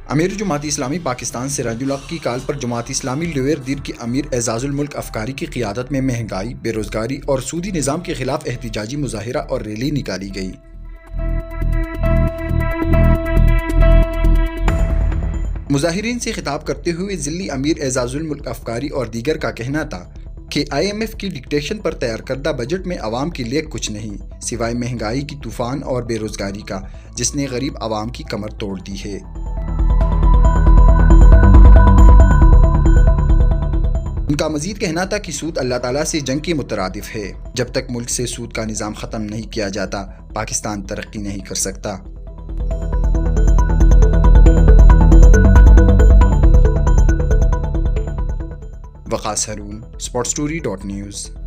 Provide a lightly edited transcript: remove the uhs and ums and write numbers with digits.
अमीर जमात इस्लामी पाकिस्तान सिराजुल हक की कॉल पर जमात इस्लामी लोअर दीर के अमीर एजाजुल मुल्क अफकारी की क़ियादत में महंगाई, बेरोजगारी और सूदी निज़ाम के खिलाफ एहतिजाजी मुजाहिरा और रैली निकाली गई। मुजाहिरीन से खिताब करते हुए ज़िली अमीर एजाजुल मुल्क अफकारी और दीगर का कहना था कि IMF की डिक्टेशन पर तैयार करदा बजट में आवाम के लिए कुछ नहीं सिवाय महंगाई की तूफान और बेरोजगारी का, जिसने गरीब आवाम की कमर तोड़ दी है। उनका मजीद कहना था कि सूद अल्लाह ताला से जंग के मुतरादिफ है। जब तक मुल्क से सूद का निज़ाम ख़त्म नहीं किया जाता, पाकिस्तान तरक्की नहीं कर सकता। वक़ास हारून, sportstory.news।